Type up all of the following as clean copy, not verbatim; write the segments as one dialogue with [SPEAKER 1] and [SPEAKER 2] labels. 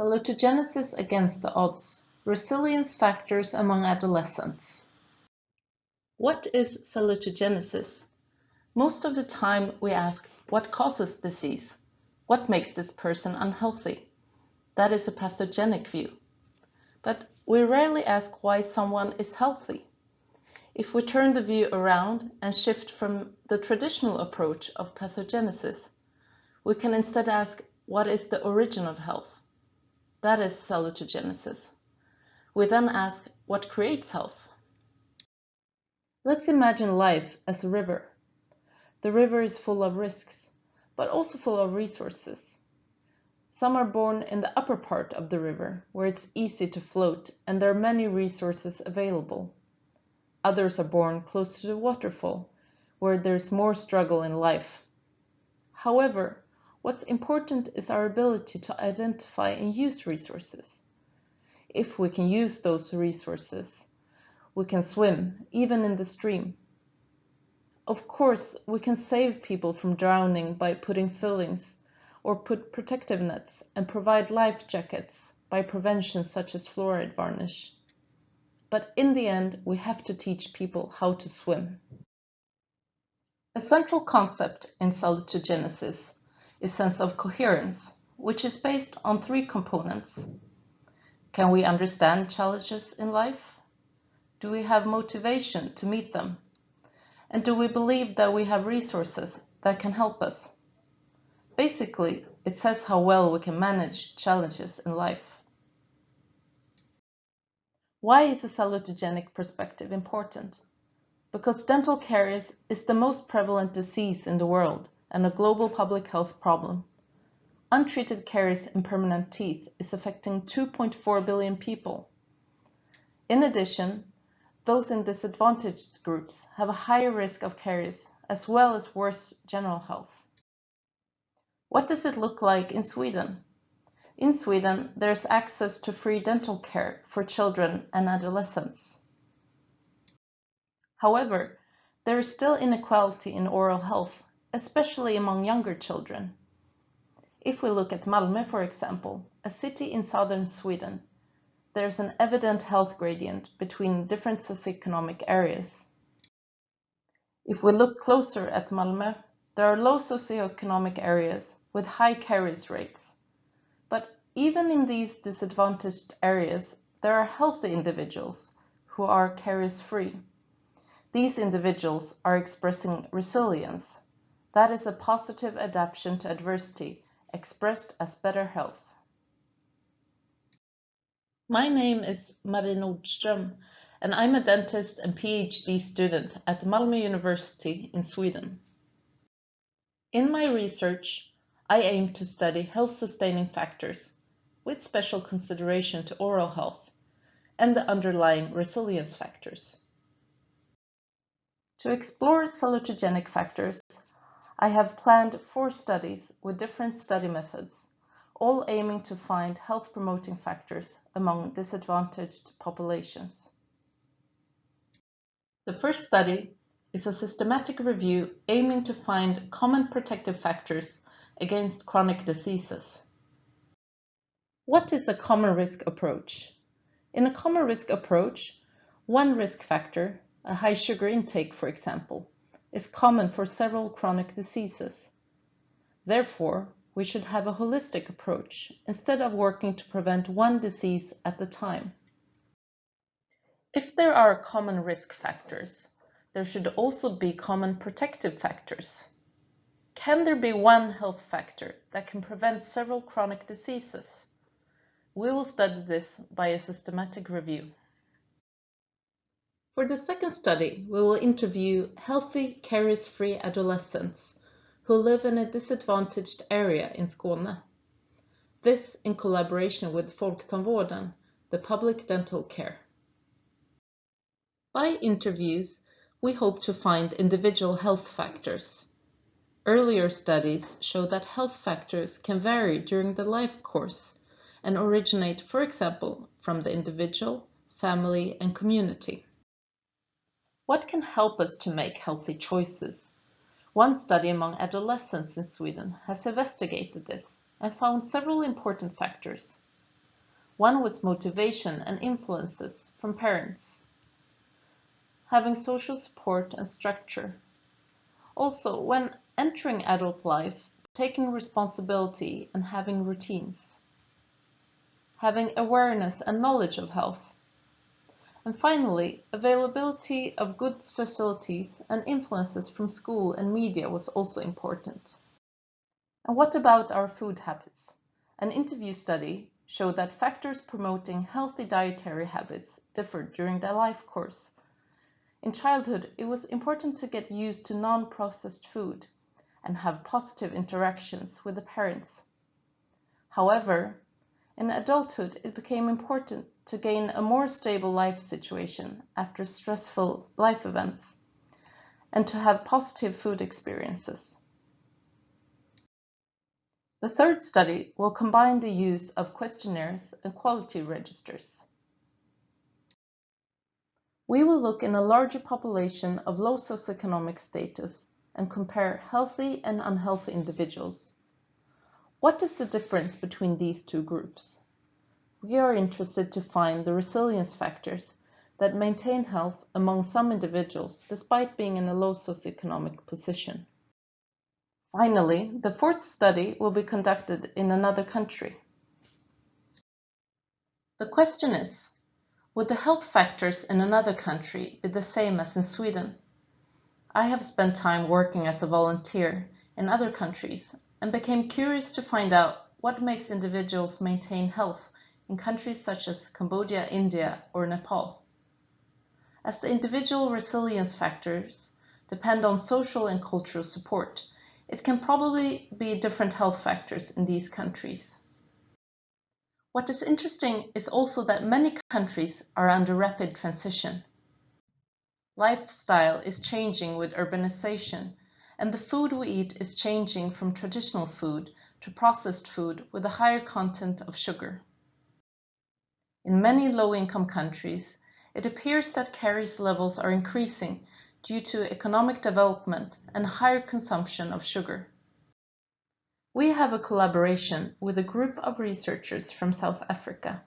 [SPEAKER 1] Salutogenesis against the odds. Resilience factors among adolescents. What is salutogenesis? Most of the time we ask, what causes disease? What makes this person unhealthy? That is a pathogenic view. But we rarely ask why someone is healthy. If we turn the view around and shift from the traditional approach of pathogenesis, we can instead ask, what is the origin of health? That is salutogenesis. We then ask, what creates health? Let's imagine life as a river. The river is full of risks, but also full of resources. Some are born in the upper part of the river, where it's easy to float and there are many resources available. Others are born close to the waterfall, where there's more struggle in life. However, what's important is our ability to identify and use resources. If we can use those resources, we can swim, even in the stream. Of course, we can save people from drowning by putting fillings, or put protective nets and provide life jackets by prevention such as fluoride varnish. But in the end, we have to teach people how to swim. A central concept in salutogenesis is sense of coherence, which is based on three components. Can we understand challenges in life? Do we have motivation to meet them? And do we believe that we have resources that can help us? Basically, it says how well we can manage challenges in life. Why is a salutogenic perspective important? Because dental caries is the most prevalent disease in the world and a global public health problem. Untreated caries in permanent teeth is affecting 2.4 billion people. In addition, those in disadvantaged groups have a higher risk of caries as well as worse general health. What does it look like in Sweden? In Sweden, there's access to free dental care for children and adolescents. However, there is still inequality in oral health, especially among younger children. If we look at Malmö, for example, a city in southern Sweden, there's an evident health gradient between different socioeconomic areas. If we look closer at Malmö, there are low socioeconomic areas with high caries rates. But even in these disadvantaged areas, there are healthy individuals who are caries-free. These individuals are expressing resilience. That is a positive adaptation to adversity, expressed as better health. My name is Marie Nordström, and I'm a dentist and PhD student at Malmö University in Sweden. In my research, I aim to study health-sustaining factors, with special consideration to oral health, and the underlying resilience factors. To explore salutogenic factors, I have planned 4 studies with different study methods, all aiming to find health-promoting factors among disadvantaged populations. The first study is a systematic review aiming to find common protective factors against chronic diseases. What is a common risk approach? In a common risk approach, one risk factor, a high sugar intake for example, is common for several chronic diseases. Therefore, we should have a holistic approach instead of working to prevent one disease at a time. If there are common risk factors, there should also be common protective factors. Can there be one health factor that can prevent several chronic diseases? We will study this by a systematic review. For the second study, we will interview healthy, caries-free adolescents who live in a disadvantaged area in Skåne. This in collaboration with Folktandvården, the public dental care. By interviews, we hope to find individual health factors. Earlier studies show that health factors can vary during the life course and originate, for example, from the individual, family, and community. What can help us to make healthy choices? One study among adolescents in Sweden has investigated this and found several important factors. One was motivation and influences from parents, having social support and structure. Also, when entering adult life, taking responsibility and having routines. Having awareness and knowledge of health. And finally, availability of good facilities and influences from school and media was also important. And what about our food habits? An interview study showed that factors promoting healthy dietary habits differed during their life course. In childhood, it was important to get used to non-processed food and have positive interactions with the parents. However, in adulthood, it became important to gain a more stable life situation after stressful life events and to have positive food experiences. The third study will combine the use of questionnaires and quality registers. We will look in a larger population of low socioeconomic status and compare healthy and unhealthy individuals. What is the difference between these two groups? We are interested to find the resilience factors that maintain health among some individuals despite being in a low socioeconomic position. Finally, the fourth study will be conducted in another country. The question is, would the health factors in another country be the same as in Sweden? I have spent time working as a volunteer in other countries and became curious to find out what makes individuals maintain health in countries such as Cambodia, India, or Nepal. As the individual resilience factors depend on social and cultural support, it can probably be different health factors in these countries. What is interesting is also that many countries are under rapid transition. Lifestyle is changing with urbanization, and the food we eat is changing from traditional food to processed food with a higher content of sugar. In many low-income countries, it appears that caries levels are increasing due to economic development and higher consumption of sugar. We have a collaboration with a group of researchers from South Africa.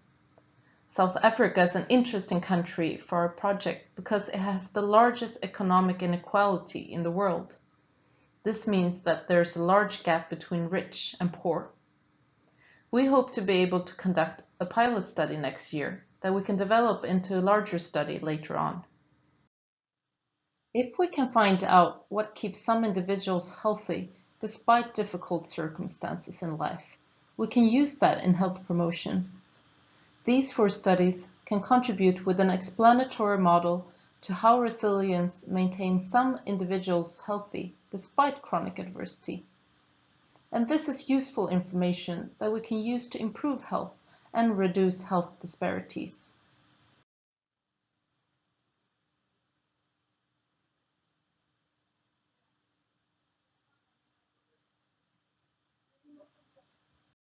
[SPEAKER 1] South Africa is an interesting country for our project because it has the largest economic inequality in the world. This means that there's a large gap between rich and poor. We hope to be able to conduct a pilot study next year that we can develop into a larger study later on. If we can find out what keeps some individuals healthy despite difficult circumstances in life, we can use that in health promotion. These 4 studies can contribute with an explanatory model to how resilience maintains some individuals healthy despite chronic adversity. And this is useful information that we can use to improve health and reduce health disparities.